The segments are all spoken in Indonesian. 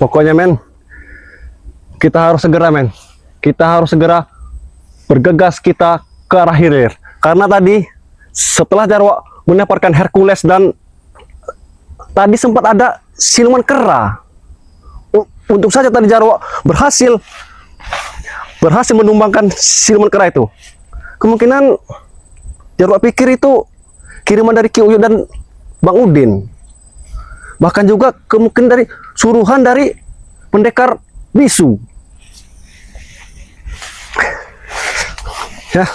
Pokoknya men, kita harus segera men. Kita harus segera bergegas kita ke arah hilir. Karena tadi setelah Jarwo mendapatkan Hercules dan tadi sempat ada siluman kera. Untuk saja tadi Jarwo berhasil menumbangkan siluman kera itu. Kemungkinan Jarwo pikir itu kiriman dari Ki Uyut dan Bang Udin. Bahkan juga kemungkinan dari suruhan dari pendekar bisu. Ya,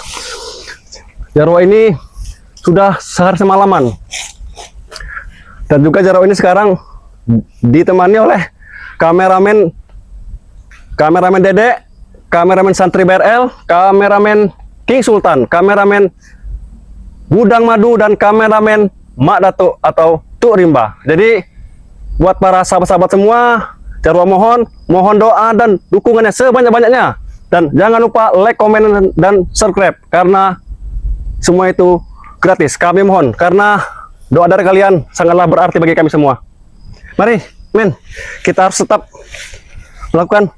Jarwo ini sudah sehari semalaman. Dan juga Jarwo ini sekarang ditemani oleh kameramen Dede, kameramen Santri BRL, kameramen King Sultan, kameramen Gudang Madu, dan kameramen Mak Datuk atau Tuk Rimba. Jadi buat para sahabat-sahabat semua, Jarwo mohon doa dan dukungannya sebanyak-banyaknya. Dan jangan lupa like, komen, dan subscribe, karena semua itu gratis. Kami mohon, karena doa dari kalian sangatlah berarti bagi kami semua. Mari men, kita harus tetap melakukan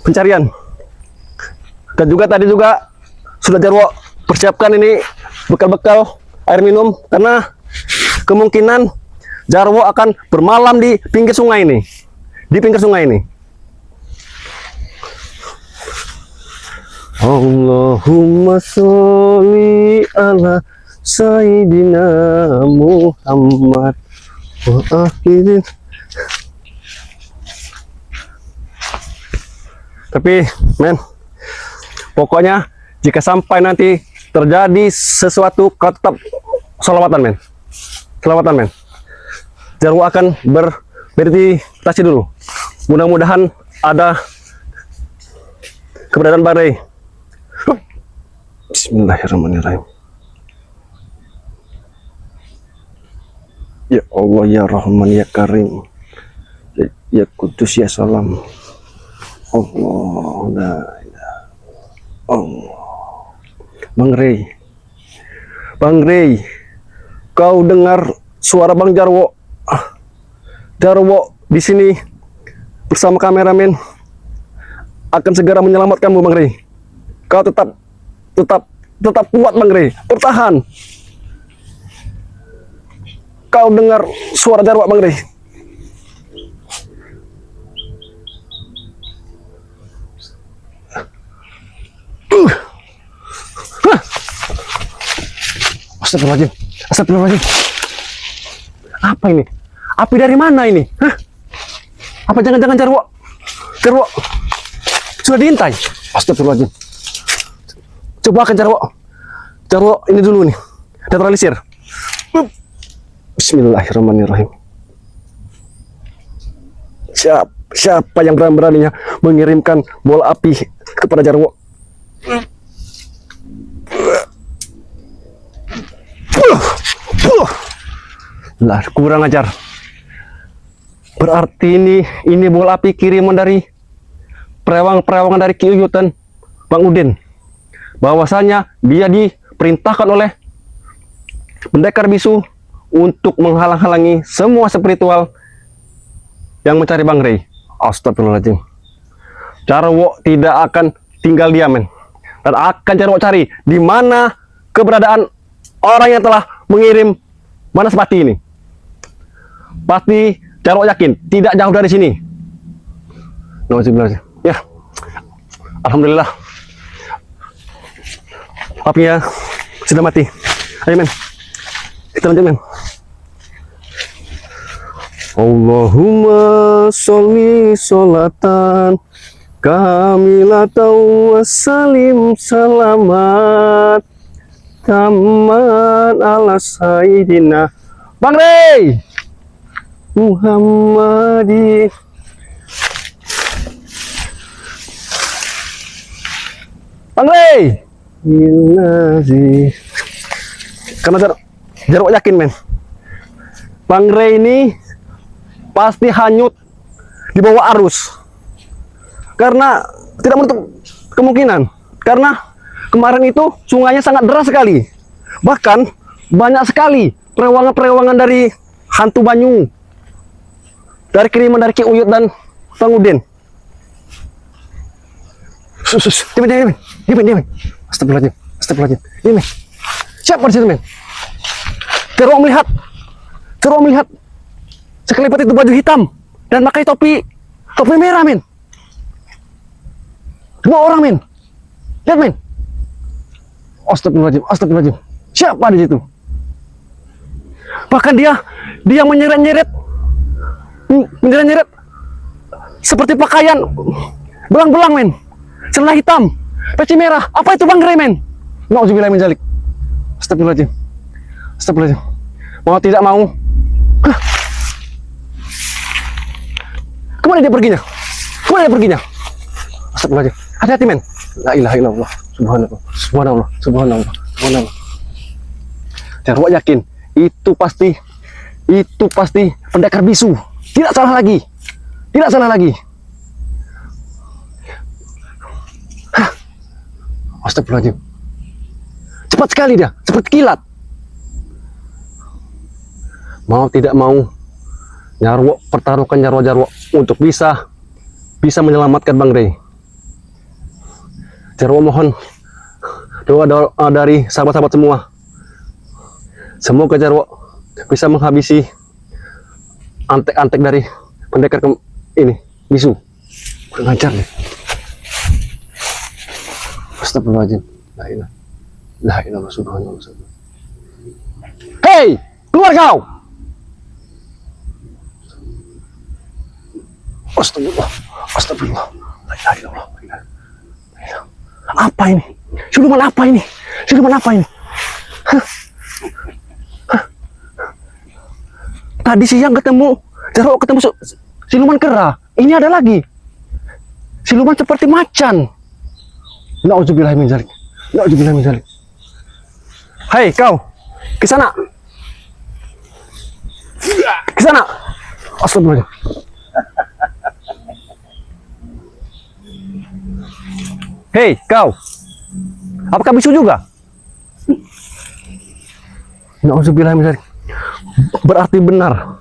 pencarian. Dan juga tadi juga sudah Jarwo persiapkan ini bekal-bekal air minum, karena kemungkinan Jarwo akan bermalam di pinggir sungai ini. Di pinggir sungai ini. Allahumma sholli ala Sayyidina Muhammad wa akhirin. Tapi men, pokoknya jika sampai nanti terjadi sesuatu, kau tetap sholawatan men. Sholawatan men. Jarwo akan bermeditasi dulu. Mudah-mudahan ada keberadaan badai. Bismillahirrahmanirrahim. Ya Allah, ya Rahman, ya Karim, ya Kudus, ya Salam. Allah, la ilaha Allah. Bang Rey, kau dengar suara Bang Jarwo? Jarwo di sini bersama kameramen akan segera menyelamatkanmu, Bang Rey. Kau tetap kuat, Bang Rey. Bertahan. Kau dengar suara Jarwo, Bang Rey? Astagfirullahaladzim. Astagfirullahaladzim. Apa ini? Api dari mana ini? Hah? Apa jangan-jangan Jarwo sudah diintai? Astagfirullahaladzim. Coba akan Jarwo ini dulu nih, netralisir. Bismillahirrahmanirrahim. Siapa yang berani-beraninya mengirimkan bola api kepada Jarwo? Lah, kurang ajar. Berarti ini bola api kiriman dari perewang-perewangan dari Ki Uyut dan Bang Udin. Bahwasanya dia diperintahkan oleh pendekar bisu untuk menghalang-halangi semua spiritual yang mencari Bang Rey. Astagfirullahaladzim. Jarwo tidak akan tinggal diam, men. Dan akan Jarwo cari di mana keberadaan orang yang telah mengirim Banaspati ini. Pasti Jarwo yakin tidak jauh dari sini. Ya, alhamdulillah, apinya sudah mati. Ayo men, kita lanjut men. Allahumma sholli sholatan kamilatan wa salim salamat taman ala sayyidina Bang Rey Muhammadi. Bang Rey, karena Jarwo yakin men, Bang Rey ini pasti hanyut di bawah arus, karena tidak menutup kemungkinan, karena kemarin itu sungainya sangat deras sekali, bahkan banyak sekali perewangan-perewangan dari hantu banyu dari kiriman dari Ki Uyut dan Bang Udin. Sus, diam. Astagfirullahaladzim. Diam. Siapa di situ, men? Terus melihat sekelipat itu baju hitam dan pakai topi merah, men. 2 orang, men. Lihat, men. Astagfirullahaladzim. Siapa di situ? Bahkan dia menyeret-nyeret seperti pakaian belang-belang, men. Celana hitam, peci merah. Apa itu, Bang Rey, men? Nauzubillah min dzalik. Astagfirullahaladzim. Mau tidak mau. Kemana dia perginya? Astagfirullahaladzim. Hati-hati, men. La ilaha illallah. Subhanallah. Jarwo yakin itu pasti pendekar bisu. Tidak salah lagi. Astagfirullahaladzim. Cepat sekali dia, seperti kilat. Mau tidak mau, Jarwo pertaruhkan Jarwo untuk bisa menyelamatkan Bang Rey. Jarwo mohon doa dari sahabat-sahabat semua. Semoga Jarwo bisa menghabisi antek-antek dari pendekar ini bisu. Kurang ajar nih. Astagfirullahaladzim. La ilaha subhanallah. Hei, keluar kau! Astagfirullah. La ilaha illallah. Apa ini? Siluman apa ini? Tadi siang Jarwo ketemu siluman kera. Ini ada lagi. Siluman seperti macan. Nauzubillah min dzalik. Hai kau, ke sana. Astagfirullah. Hei kau, apakah bisu juga? Nauzubillah min dzalik. Berarti benar.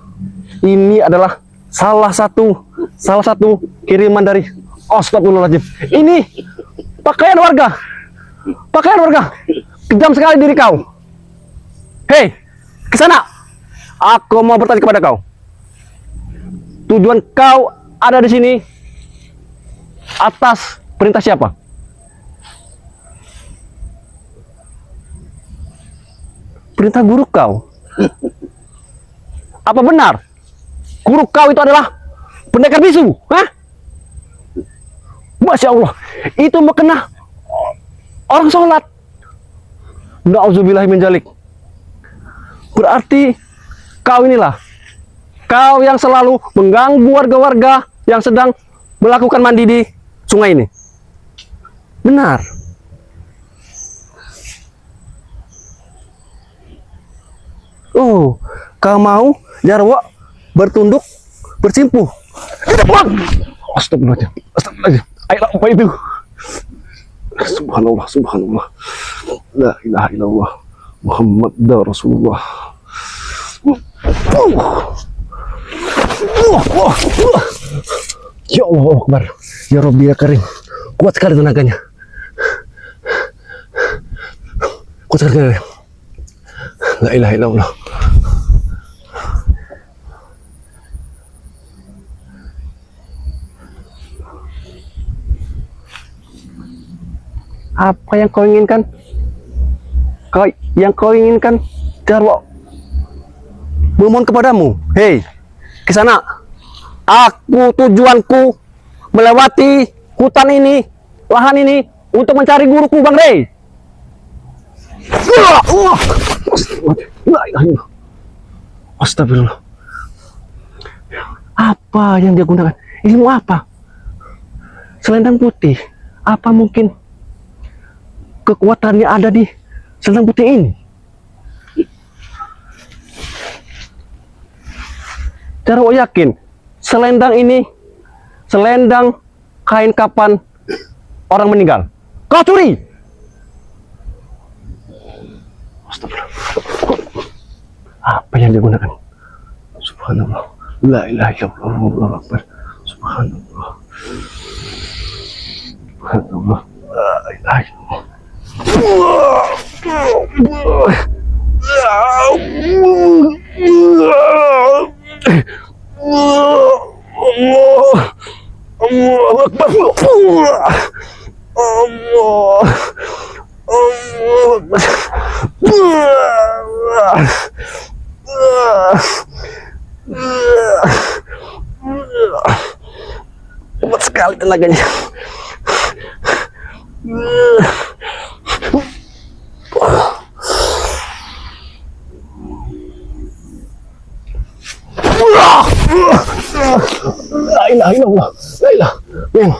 Ini adalah salah satu kiriman dari Astagfirullahaladzim. Ini pakaian warga. Kejam sekali diri kau. Hei, ke sana. Aku mau bertanya kepada kau. Tujuan kau ada di sini atas perintah siapa? Perintah guru kau. Apa benar guru kau itu adalah pendekar bisu? Hah? Masya Allah, itu mengkena orang sholat. Nauzubillah min dzalik. Berarti kau yang selalu mengganggu warga-warga yang sedang melakukan mandi di sungai ini. Benar. Oh, kau mau Jarwo bertunduk bersimpuh? Astagfirullahaladzim. Ayo, apa itu? Subhanallah. La ilaha illallah. Muhammad Rasulullah. Ya Allah Akbar. Ya Rabbi ya Karim. Kuat sekali tenaganya. La ilaha illallah. Apa yang kau inginkan? Yang kau inginkan, Jarwo memohon kepadamu. Hei, ke sana. Tujuanku melewati hutan ini, lahan ini untuk mencari guruku Bang Rey. Astagfirullah. Apa yang dia gunakan? Ilmu apa? Selendang putih. Apa mungkin kekuatannya ada di selendang putih ini? Jarwo yakin selendang ini selendang kain kapan orang meninggal. Kau curi! Astagfirullah. Apa yang digunakan? Subhanallah. La ilaha illallah, Allahu akbar. Subhanallah. Subhanallah. La ilaha illallah. Allahu akbar. Allah. Kuat sekali tenaganya. La ilaha illallah. La ilaha. Men,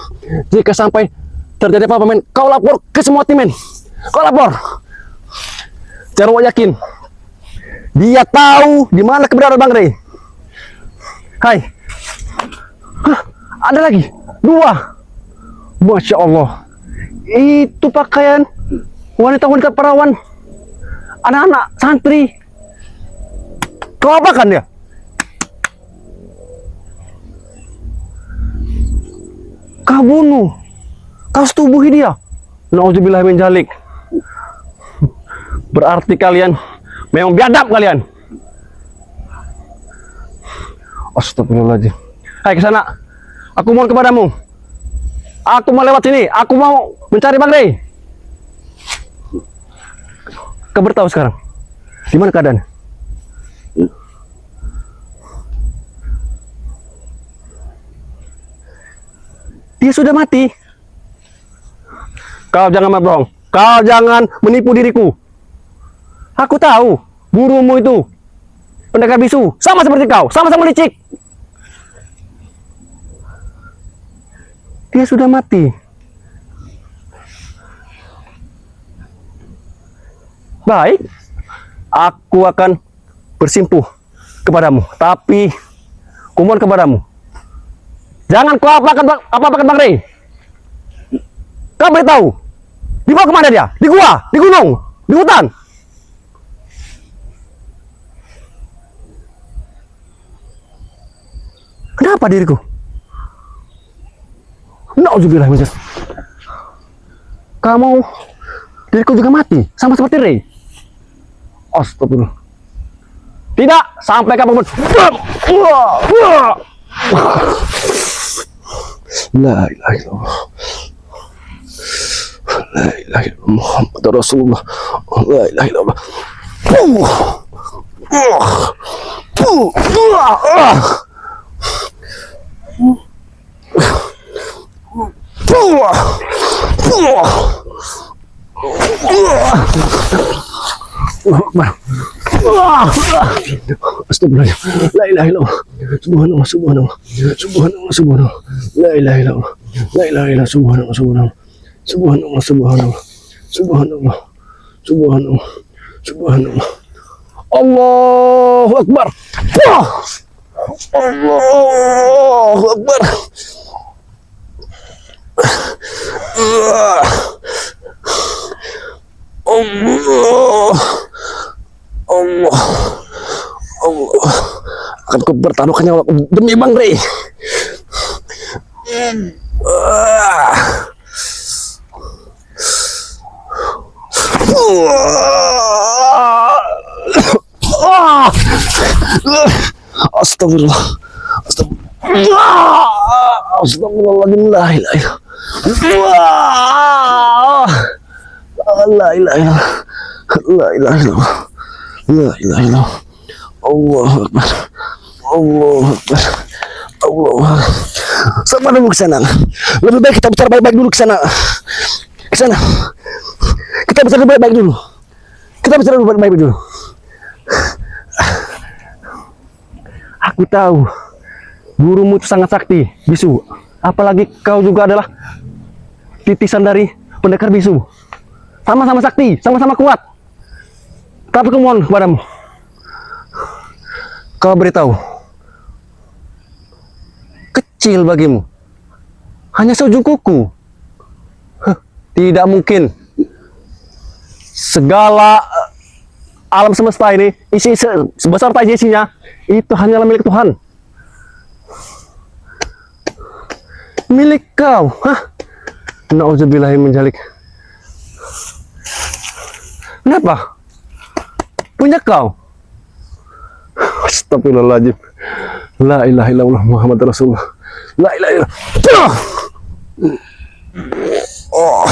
jika sampai terjadi apa-apa, men, kau lapor ke semua tim, men. Kau lapor. Jarwo yakin dia tahu di mana keberadaan Bang Rey. Hai. Hah, ada lagi 2. Masya Allah. Itu pakaian wanita-wanita perawan, anak-anak santri. Kau apakan dia? Kau bunuh. Kau setubuhi dia. Nauzubillah min dzalik. Berarti kalian memang biadab kalian. Astagfirullahaladzim. Hai, ke sana. Aku mohon kepadamu. Aku mau lewat sini. Aku mau mencari Bang Rey. Kau beritahu sekarang. Di mana keadaan? Dia sudah mati. Kau jangan berbohong. Kau jangan menipu diriku. Aku tahu gurumu itu pendekar bisu, sama seperti kau, sama-sama licik. Dia sudah mati. Baik, aku akan bersimpuh kepadamu, tapi kumohon kepadamu, jangan kau apa-apakan Bang Rey. Kau beritahu, dibawa kemana dia? Di gua, di gunung, di hutan. Kenapa diriku? Nauzubillah min dzalik. Kamu, diriku juga mati, sama seperti Rey. Astagfirullah. Tidak, sampai kapanpun. La ilaha illallah. La ilaha illallah Muhammadur Rasulullah. La ilaha illallah. Astagfirullah. La ilaha illallah. Subhanallah, subhanallah. Subhanallah, subhanallah. La ilaha illallah. La ilaha illallah. Subhanallah, subhanallah. Subhanallah, subhanallah. Subhanallah. Subhanallah. Subhanallah. Allahu Akbar. Allahu Akbar. Allah. Allah. Allah. Akan ku bertaruhkan nyawa demi Bang Rey. Astagfirullah. Astagfirullah. Astagfirullahaladzim. La ilaha illallah. La ilaha illallah. La ilaha illallah. La ilaha illallah. Allahu Akbar. Allahu Akbar. Allah. Sama dulu ke sana. Lebih baik kita bicara baik-baik dulu ke sana. Ke sana. Kita bicara baik-baik dulu. Kita bicara baik-baik dulu. Aku tahu gurumu itu sangat sakti, bisu. Apalagi kau juga adalah titisan dari pendekar bisu. Sama-sama sakti, sama-sama kuat. Tapi kumohon kepadamu, kau beritahu, kecil bagimu, hanya seujung kuku. Tidak mungkin. Segala alam semesta ini, isi sebesar tanya isinya, itu hanyalah milik Tuhan. Milik kau. Hah? Nauzubillahi min dzalik. Kenapa? Punya kau? Astagfirullahaladzim. La ilaha illallah Muhammad Rasulullah. La ilaha illallah. Oh.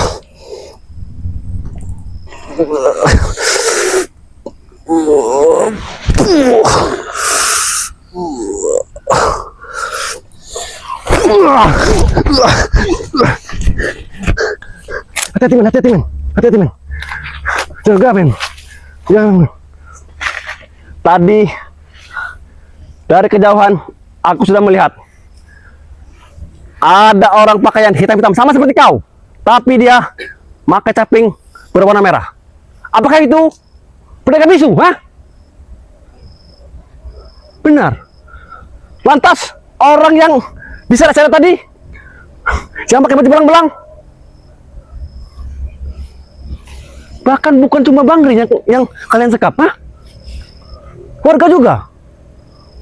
Hati-hati men, hati-hati men, hati-hati men. Jaga men. Jangan. Tadi dari kejauhan aku sudah melihat ada orang pakaian hitam-hitam sama seperti kau, tapi dia pakai caping berwarna merah. Apakah itu pedagang bisu? Hah? Benar. Lantas orang yang diseret-seret tadi yang pakai baju belang-belang, bahkan bukan cuma Bang Ri yang kalian sekap, hah? Warga juga.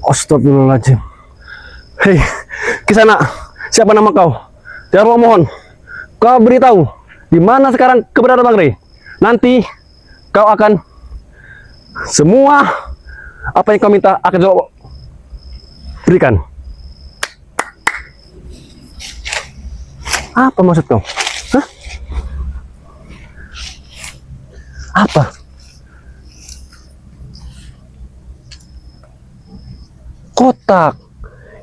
Astagfirullahaladzim. Hei, Kisana, siapa nama kau? Jarwo, mohon kau beritahu di mana sekarang keberadaan Bang Ri. Nanti kau akan semua apa yang kau minta akan Jarwo berikan. Apa maksud kau? Hah? Apa? Kotak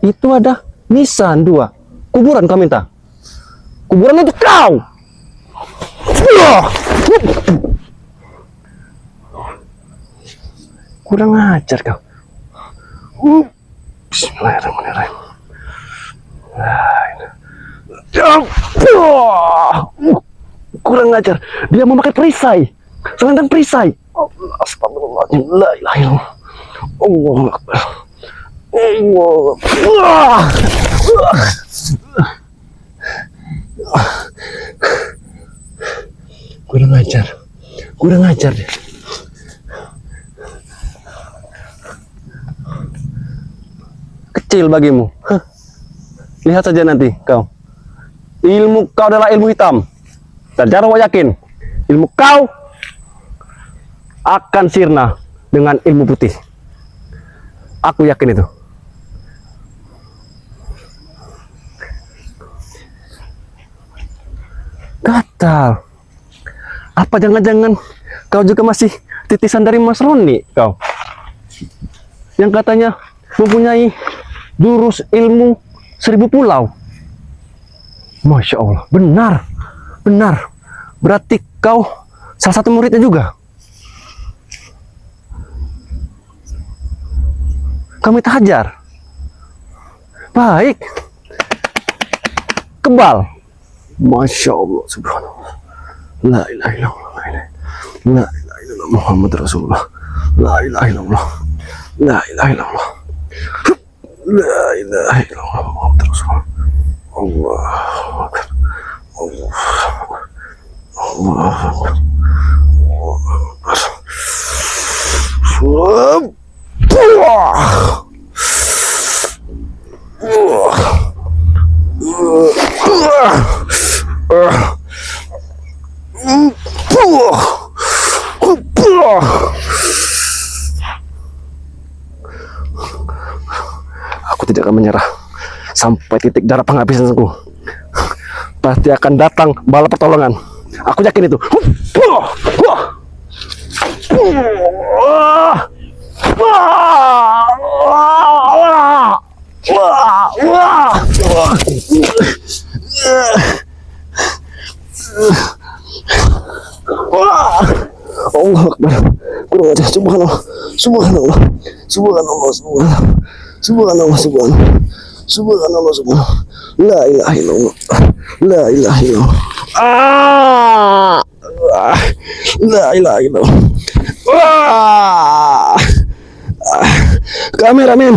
itu ada nisan 2. Kuburan kau minta. Kuburan itu kau. Kurang ajar kau. Bismillahirrahmanirrahim. Kurang ajar. Dia memakai perisai. Selendang perisai. Astagfirullahaladzim. La ilaha illallah. Allahu akbar. Kurang ajar. Kurang ajar dia. Kecil bagimu. Hah. Lihat saja nanti kau. Ilmu kau adalah ilmu hitam. Dan Jarwo yakin ilmu kau akan sirna dengan ilmu putih. Aku yakin itu. Gatal. Apa jangan-jangan kau juga masih titisan dari Mas Roni kau? Yang katanya mempunyai jurus ilmu 1000 pulau. Masya Allah, benar, benar. Berarti kau salah satu muridnya juga. Kami tahajar. Baik. Kebal. Masya Allah, subhanallah. La ilaha illallah. La ilaha illallah Muhammad Rasulullah. La ilaha illallah. La ilaha illallah. La ilaha illallah Muhammad Rasulullah. Allahu akbar. Allahu akbar. Aku tidak akan menyerah sampai titik darah penghabisanku. Pasti akan datang bala pertolongan. Aku yakin itu. Allah Akbar. Kurang ajar. Subhanallah. Subhanallah. Subhanallah. Subhanallah. Subhanallah. Subhanallah. Subhanallah. Subhanallah. La ilaha illallah. La ilaha illallah. La ilaha illallah. Kameramen,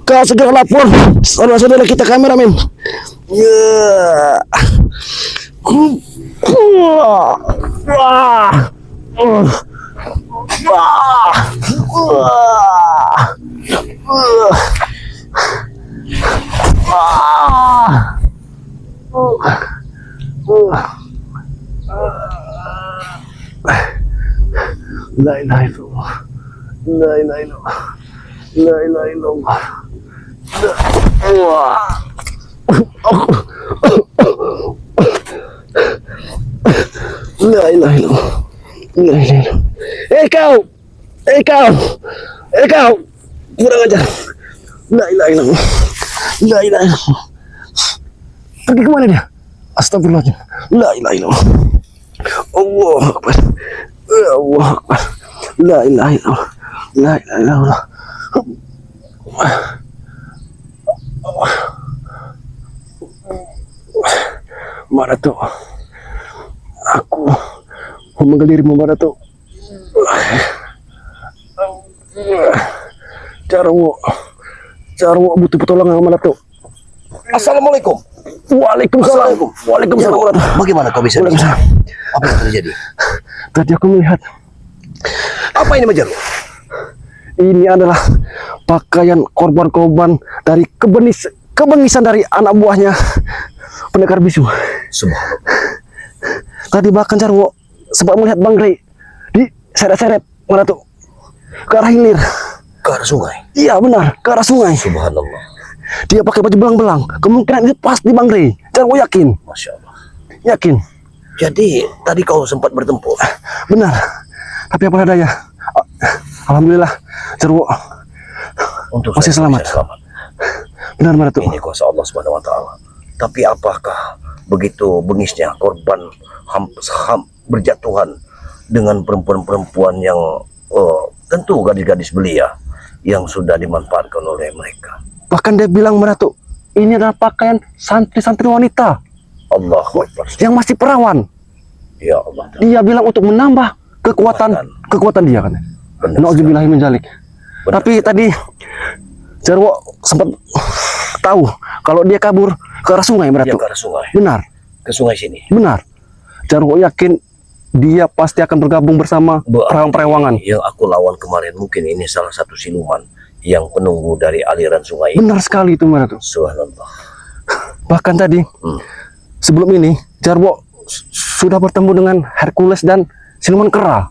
kau segera lapor saudara-saudara kita kameramen. La ilaha illallah. La ilaha illallah. La ilaha illallah. La ilaha illallah. La ilaha illallah. Kau! Kau! Kau! Kurang ajar. La ilaha illallah. La ilaha illallah. Pergi kemana dia? Astagfirullahaladzim. La ilaha illallah. Allahu Akbar. Allahu Akbar. La ilaha illallah. La ilaha illallah. Mbak Datuk, aku memanggil dirimu Mbak Datuk. Jarwo butuh pertolongan Mbak Datuk. Assalamualaikum. Waalaikumsalam. Waalaikumsalam. Bagaimana kau bisa? Apa yang terjadi? Tadi aku melihat. Apa ini Majar? Ini adalah pakaian korban-korban dari kebengisan dari anak buahnya pendekar bisu. Subhanallah. Tadi bahkan Jarwo sempat melihat Bang Rey diseret-seret mana tuh ke arah hilir. Ke arah sungai? Iya benar, ke arah sungai. Subhanallah. Dia pakai baju belang-belang. Kemungkinan itu pasti Bang Rey. Jarwo yakin. Masya Allah. Yakin. Jadi tadi kau sempat bertempur? Benar. Tapi apa daya. Alhamdulillah Jarwo Untuk masih selamat. Benar Mbak Datuk. Ini kuasa Allah Subhanahu wa taala. Tapi apakah begitu bengisnya korban berjatuhan dengan perempuan-perempuan yang tentu gadis-gadis belia yang sudah dimanfaatkan oleh mereka. Bahkan dia bilang Mbak Datuk, ini adalah pakaian santri-santri wanita Allahu Akbar. yang masih perawan. Ya Allah. Dia bilang untuk menambah kekuatan dia kan. Nauzubillahi min dzalik. Tapi tadi Jarwo sempat tahu kalau dia kabur ke arah sungai Mbak Dia Datuk. ke arah sungai. Benar. Ke sungai sini. Benar. Jarwo yakin dia pasti akan bergabung bersama perang-perewangan. Yang aku lawan kemarin mungkin ini salah satu siluman yang penunggu dari aliran sungai. Benar sekali itu Mbak Datuk. Subhanallah. Bahkan tadi sebelum ini Jarwo sudah bertemu dengan Hercules dan siluman kera.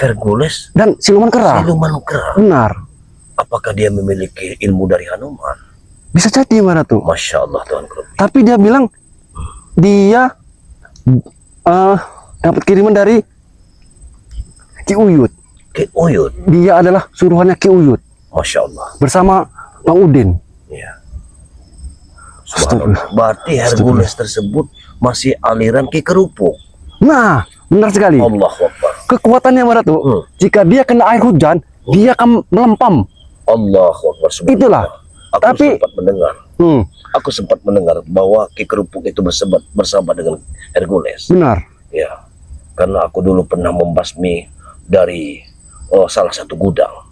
Hercules Dan siluman kera. siluman kera. Benar. Apakah dia memiliki ilmu dari Hanuman? Bisa jadi Mbak Datuk. Masya Allah Tuhan. Tapi dia bilang dia dapat kiriman dari Ki Uyut. Ki Uyut. Dia adalah suruhannya Ki Uyut Masya Allah. bersama Bang Udin. Ya. Subhanallah. Berarti Hercules tersebut masih aliran Ki Kerupuk. Nah, benar sekali. Allahu Akbar. Kekuatannya Mbak Datuk, jika dia kena air hujan, dia akan melempam. Allahu Akbar. Subhanallah. Itulah. Aku Tapi sempat mendengar. Aku sempat mendengar bahwa Ki Kerupuk itu bersama dengan Hercules. benar. Ya. Karena aku dulu pernah membasmi dari salah satu gudang.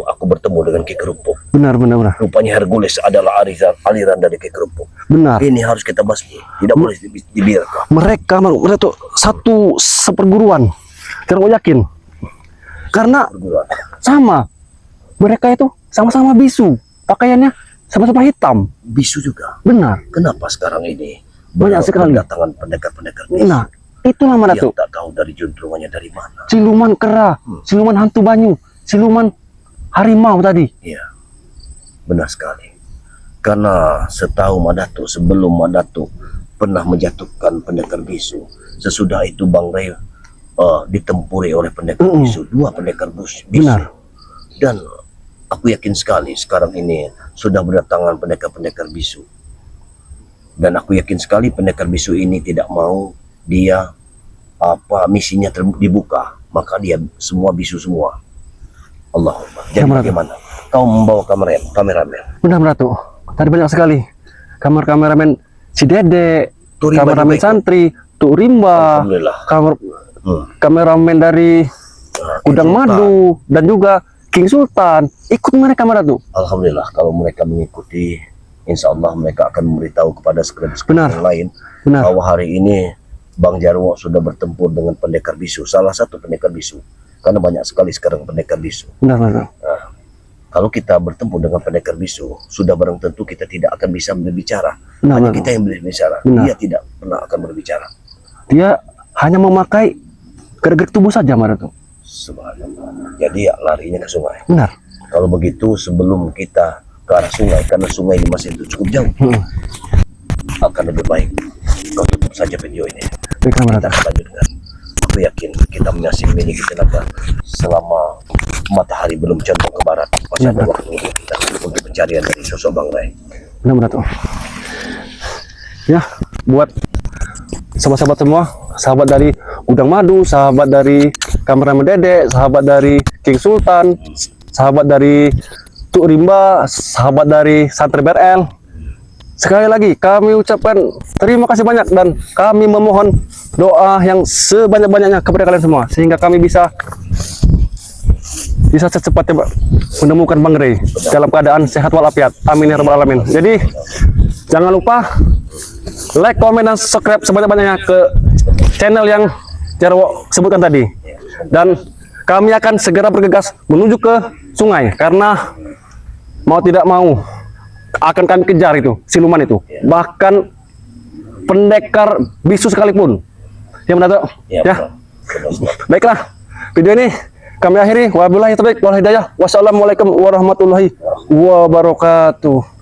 Aku bertemu dengan Ki Kerupuk. Benar. Rupanya Hercules adalah aliran dari Ki Kerupuk. Benar. Ini harus kita basmi. Tidak boleh dibiarkan. Mereka tuh satu seperguruan. Jarwo yakin. Karena sama. Mereka itu sama-sama bisu. Pakaiannya sama-sama hitam. Bisu juga. Benar. Kenapa sekarang ini Banyak sekali berdatangan pendekar-pendekar bisu? Nah, itulah Mbak Datuk. Yang tak tahu dari juntrungannya dari mana. Siluman kera, siluman hantu banyu, siluman harimau tadi. Iya, benar sekali. Karena setahu Madatu, sebelum Madatu pernah menjatuhkan pendekar bisu, sesudah itu Bang Rey ditempuri oleh pendekar bisu, 2 pendekar bisu. Benar. Dan aku yakin sekali sekarang ini sudah berdatangan pendekar-pendekar bisu. Dan aku yakin sekali pendekar bisu ini tidak mau dia misinya dibuka, maka dia semua bisu semua. Allahumma. Jadi bagaimana? Kau membawa kameramen. Benar Datuk. Tadi banyak sekali kameramen si Dede, kameramen santri, Tuk Rimba, kameramen dari Gudang Madu dan juga King Sultan. Ikut mereka Datuk. Alhamdulillah kalau mereka mengikuti, insya Allah mereka akan memberitahu kepada sekretar yang lain bahwa hari ini Bang Jarwo sudah bertempur dengan pendekar bisu, salah satu pendekar bisu. Karena banyak sekali sekarang pendekar bisu. Benar. Nah, kalau kita bertempur dengan pendekar bisu, sudah barang tentu kita tidak akan bisa berbicara. Hanya kita yang berbicara. Dia tidak pernah akan berbicara. Dia hanya memakai gerak-gerik tubuh saja Datuk. Subhanallah. Jadi ya larinya ke sungai. Benar. Kalau begitu sebelum kita ke arah sungai, karena sungai di masjid itu cukup jauh, akan lebih baik kau tutup saja video ini. Baiklah Kita Datuk. akan lanjutkan. Aku yakin kita menyaksikan ini kita selama matahari belum condong ke barat. Masih ada waktu untuk kita untuk pencarian dari sosok Bang Rai. Benar Datuk. Ya, buat sahabat-sahabat semua, sahabat dari Gudang Madu, sahabat dari Kameramen Dede, sahabat dari King Sultan, sahabat dari Tuk Rimba, sahabat dari Santri BRL. Sekali lagi kami ucapkan terima kasih banyak dan kami memohon doa yang sebanyak-banyaknya kepada kalian semua sehingga kami bisa secepatnya menemukan Bang Ray dalam keadaan sehat walafiat. Amin ya rabbal alamin. Jadi jangan lupa like, komen, dan subscribe sebanyak-banyaknya ke channel yang Jarwo sebutkan tadi. Dan kami akan segera bergegas menuju ke sungai karena mau tidak mau akan kami kejar itu siluman itu. Bahkan pendekar bisu sekalipun. Ya benar Datuk? Ya, Ya. betul. Baiklah. Video ini kami akhiri. Wabillahi taufiq wal hidayah. Wassalamualaikum warahmatullahi wabarakatuh.